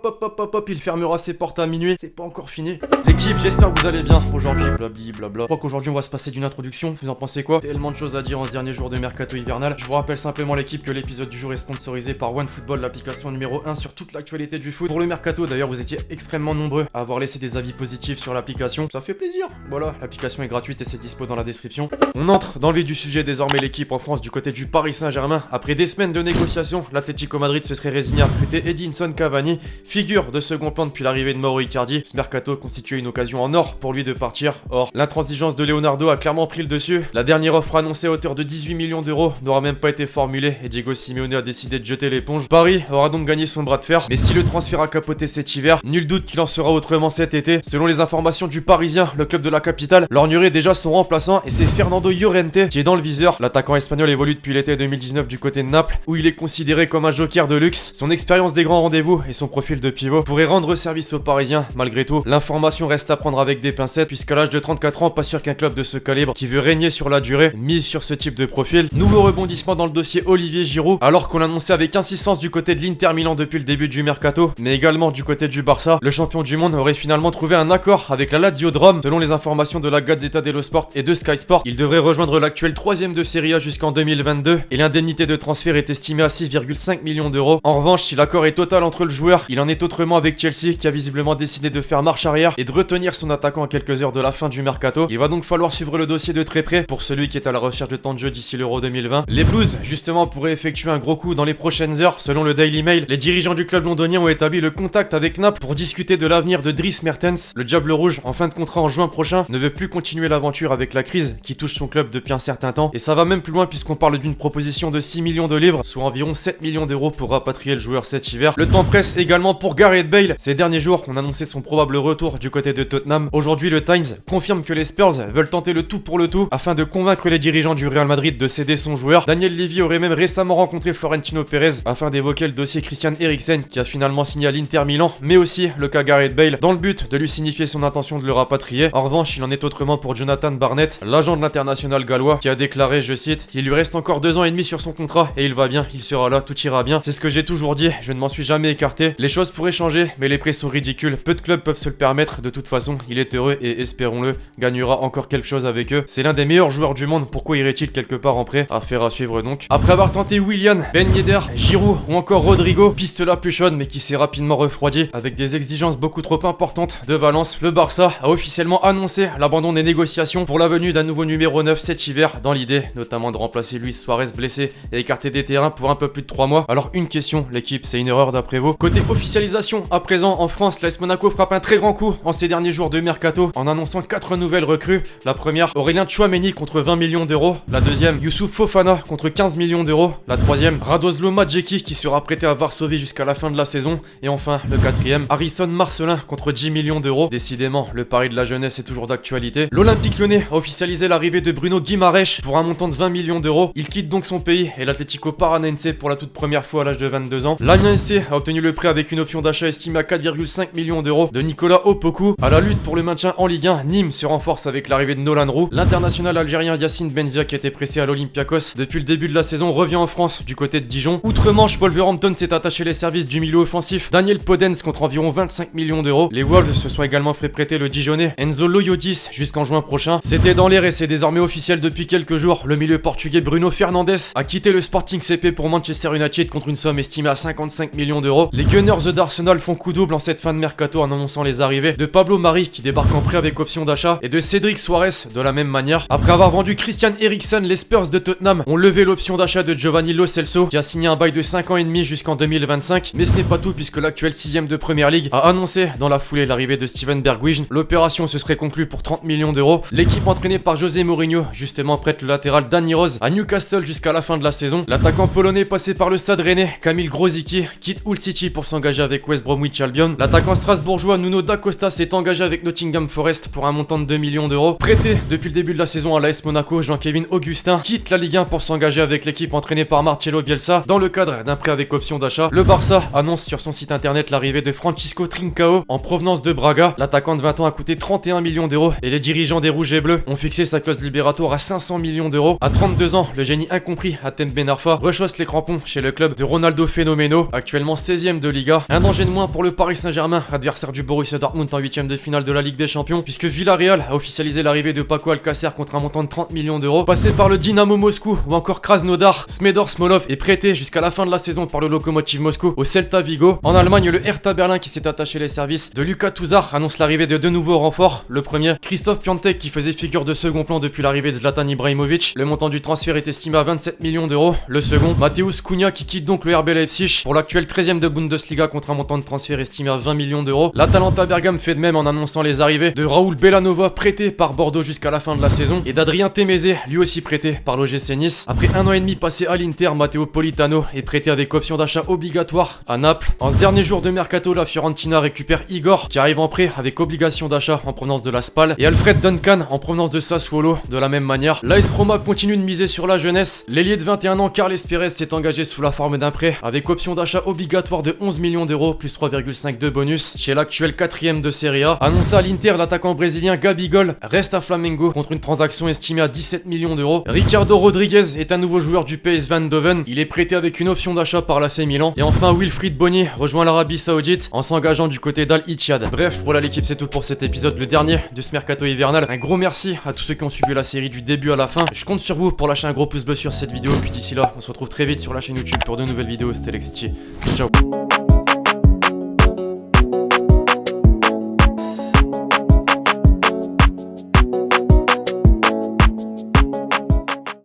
hop, il fermera ses portes à minuit. C'est pas encore fini. L'équipe, j'espère que vous allez bien. Aujourd'hui, blabla. Je crois qu'aujourd'hui, on va se passer d'une introduction. Vous en pensez quoi? Tellement de choses à dire en ce dernier jour de mercato hivernal. Je vous rappelle simplement l'équipe que l'épisode du jour est sponsorisé par OneFootball, l'application numéro 1 sur toute l'actualité du foot. Pour le mercato, d'ailleurs, vous étiez extrêmement nombreux à avoir laissé des avis positifs sur l'application. Ça fait plaisir. Voilà, l'application est gratuite et c'est dispo dans la description. On entre dans le vif du sujet. Désormais, l'équipe en France du côté du Paris Saint-Germain. Après des semaines de négociations, l'Atlético Madrid se serait résigné à recruter Edinson Cavani, figure de second plan depuis l'arrivée de Mauro Icardi. Ce mercato constituait une occasion en or pour lui de partir. Or, l'intransigeance de Leonardo a clairement pris le dessus. La dernière offre annoncée à hauteur de 18 millions d'euros n'aura même pas été formulée et Diego Simeone a décidé de jeter l'éponge. Paris aura donc gagné son bras de fer, mais si le transfert a capoté cet hiver, nul doute qu'il en sera autrement cet été. Selon les informations du Parisien, le club de la capitale lorgnerait déjà son remplaçant et c'est Fernando Llorente qui est dans le viseur. L'attaquant espagnol évolue depuis l'été 2019 du côté de Naples, où il est considéré comme un joker de luxe. Son expérience des grands rendez-vous et son profil de pivot pourraient rendre service aux Parisiens. Malgré tout, l'information reste à prendre avec des pincettes, puisqu'à l'âge de 34 ans, pas sûr qu'un club de ce calibre, qui veut régner sur la durée, mise sur ce type de profil. Nouveau rebondissement dans le dossier Olivier Giroud, alors qu'on l'annonçait avec insistance du côté de l'Inter Milan depuis le début du mercato, mais également du côté du Barça. Le champion du monde aurait finalement trouvé un accord avec la Lazio de Rome. Selon les informations de la Gazzetta dello Sport et de Sky Sport, il devrait rejoindre l'actuel 3ème de Serie A jusqu'en 2022 et l'indemnité de transfert est estimée à 6,5 millions d'euros. En revanche, si l'accord est total entre le joueur, il en est autrement avec Chelsea qui a visiblement décidé de faire marche arrière et de retenir son attaquant à quelques heures de la fin du mercato. Il va donc falloir suivre le dossier de très près pour celui qui est à la recherche de temps de jeu d'ici l'Euro 2020. Les Blues, justement, pourraient effectuer un gros coup dans les prochaines heures. Selon le Daily Mail, les dirigeants du club londonien ont établi le contact avec Naples pour discuter de l'avenir de Dries Mertens. Le Diable Rouge, en fin de contrat en juin prochain, ne veut plus continuer l'aventure avec la crise qui touche son club depuis un certain temps. Et ça va même plus loin puisqu'on parle d'une proposition de 6 millions de livres, soit environ 7 millions d'euros pour rapatrier le joueur cet hiver. Le temps presse également pour Gareth Bale. Ces derniers jours, on annonçait son probable retour du côté de Tottenham. Aujourd'hui, le Times confirme que les Spurs veulent tenter le tout pour le tout afin de convaincre les dirigeants du Real Madrid de céder son joueur. Daniel Levy aurait même récemment rencontré Florentino Pérez afin d'évoquer le dossier Christian Eriksen qui a finalement signé à l'Inter Milan, mais aussi le cas Gareth Bale dans le but de lui signifier son intention de le rapatrier. En revanche, il en est autrement pour Jonathan Barnett, l'agent de l'international gallois, qui a déclaré, je cite, il lui reste encore 2 ans et demi sur son contrat et il va bien, il sera là, tout ira bien. C'est ce que j'ai toujours dit, je ne m'en suis jamais écarté. Les choses pourraient changer, mais les prix sont ridicules. Peu de clubs peuvent se le permettre. De toute façon, il est heureux et espérons-le, gagnera encore quelque chose avec eux. C'est l'un des meilleurs joueurs du monde, pourquoi irait-il quelque part en prêt? Affaire à suivre donc. Après avoir tenté Willian, Ben Yedder, Giroud ou encore Rodrigo, piste la plus chaude mais qui s'est rapidement refroidie avec des exigences beaucoup trop importantes de Valence, le Barça a officiellement annoncé l'abandon des négociations pour la venue d'un nouveau numéro 9 cet hiver, dans l'idée notamment de remplacer Luis Suarez blessé et écarté des terrains pour un peu plus de 3 mois. Alors une question, l'équipe, c'est une erreur d'après vous? Côté officialisation, à présent en France, l'AS Monaco frappe un très grand coup en ces derniers jours de mercato en annonçant 4 nouvelles recrues. La première, Aurélien Tchouaméni contre 20 millions d'euros. La deuxième, Youssouf Fofana contre 15 millions d'euros. La troisième, Radoslo Madjeki qui sera prêté à Varsovie jusqu'à la fin de la saison. Et enfin, le quatrième, Harrison Marcelin contre 10 millions d'euros. Décidément, le pari de la jeunesse est toujours d'actualité. L'Olympique Lyonnais a officialisé l'arrivée de Bruno Guimaraes pour un montant de 20 millions d'euros. Il quitte donc son pays et l'Atlético Paranense pour la toute première fois à l'âge de 22 ans. L'Amiens SC a obtenu le prêt avec une option d'achat estimée à 4,5 millions d'euros de Nicolas Opoku. À la lutte pour le maintien en Ligue 1, Nîmes se renforce avec l'arrivée de Nolan Roux. L'international algérien Yacine Benzia, qui était pressé à l'Olympiakos depuis le début de la saison, revient en France du côté de Dijon. Outre-Manche, Wolverhampton s'est attaché les services du milieu offensif Daniel Podence contre environ 25 millions d'euros. Les Wolves se sont également fait prêter le Dijonais Enzo Loyodis jusqu'en juin prochain. C'était dans l'air et c'est désormais officiel depuis quelques jours. Le milieu portugais Bruno Fernandes a quitté le Sporting CP pour Manchester United contre une somme estimée à 55 millions d'euros. Les Gunners d'Arsenal font coup double en cette fin de mercato en annonçant les arrivées de Pablo Mari qui débarque en prêt avec option d'achat et de Cédric Suarez de la même manière. Après avoir vendu Christian Eriksen, les Spurs de Tottenham ont levé l'option d'achat de Giovanni Lo Celso qui a signé un bail de 5 ans et demi jusqu'en 2025. Mais ce n'est pas tout puisque l'actuel 6ème de Premier League a annoncé dans la foulée l'arrivée de Steven Bergwijn. L'opération se serait conclue pour 30 millions d'euros. L'équipe entraînée par José Mourinho justement prête le latéral Danny Rose à Newcastle jusqu'à la fin de la saison. L'attaquant polonais passé par le Stade Rennais, Kamil Grosicki, quitte Hull City pour s'engager avec West Bromwich Albion. L'attaquant strasbourgeois Nuno da Costa s'est engagé avec Nottingham Forest pour un montant de 2 millions d'euros. Prêté depuis le début de la saison à l'AS Monaco, Jean-Kévin Augustin quitte la Ligue 1 pour s'engager avec l'équipe entraînée par Marcelo Bielsa dans le cadre d'un prêt avec option d'achat. Le Barça annonce sur son site internet l'arrivée de Francisco Trincao en provenance de Braga. L'attaquant de 20 ans a coûté 31 millions d'euros et les dirigeants des Rouges et Bleus ont fixé sa clause libératoire à 500 millions d'euros. À 32 ans, le génie incompris Hatem Ben Arfa rechausse les crampons chez le club de Ronaldo Fenomeno, actuellement 16ème de Liga. Un danger de moins pour le Paris Saint-Germain, adversaire du Borussia Dortmund en 8ème de finale de la Ligue des Champions, puisque Villarreal a officialisé l'arrivée de Paco Alcacer contre un montant de 30 millions d'euros. Passé par le Dynamo Moscou ou encore Krasnodar, Smedor Smolov est prêté jusqu'à la fin de la saison par le Lokomotiv Moscou au Celta Vigo. En Allemagne, le Hertha Berlin qui s'est attaché les services de Lucas Touzard annonce l'arrivée de deux nouveaux renforts. Le premier, Christophe Piątek qui faisait figure de second plan depuis l'arrivée de Zlatan Ibrahimovic. Le montant du transfert est estimé à 27 millions d'euros. Le second, Mateusz Cunha qui quitte donc le RB Leipzig pour l'actuel 13ème de Bundesliga contre un montant de transfert estimé à 20 millions d'euros. L'Atalanta Bergame fait de même en annonçant les arrivées de Raúl Bellanova prêté par Bordeaux jusqu'à la fin de la saison et d'Adrien Temeze lui aussi prêté par l'OGC Nice. Après un an et demi passé à l'Inter, Matteo Politano est prêté avec option d'achat obligatoire à Naples. En ce dernier jour de mercato, la Fiorentina récupère Igor qui arrive en prêt avec obligation d'achat en provenance de la Spal et Alfred Duncan en provenance de Sassuolo de la même manière. L'AS Roma continue de miser sur la jeunesse. L'ailier de 21 ans Carles Pérez s'est engagé sous la forme d'un prêt avec option d'achat obligatoire de 11 millions d'euros plus 3,5 de bonus chez l'actuel 4ème de Serie A. Annoncé à l'Inter, l'attaquant brésilien Gabigol reste à Flamengo contre une transaction estimée à 17 millions d'euros. Ricardo Rodriguez est un nouveau joueur du PSV Eindhoven. Il est prêté avec une option d'achat par l'AC Milan. Et enfin, Wilfried Bony rejoint l'Arabie Saoudite en s'engageant du côté d'Al Ittihad. Bref, voilà l'équipe, c'est tout pour cet épisode, le dernier de ce mercato hivernal. Un gros merci à tous ceux qui ont suivi la série du début à la fin. Je compte sur vous pour lâcher un gros pouce bleu sur cette vidéo. Puis d'ici là, on se retrouve très vite sur la chaîne YouTube pour de nouvelles vidéos. C'était Lexity. Ciao.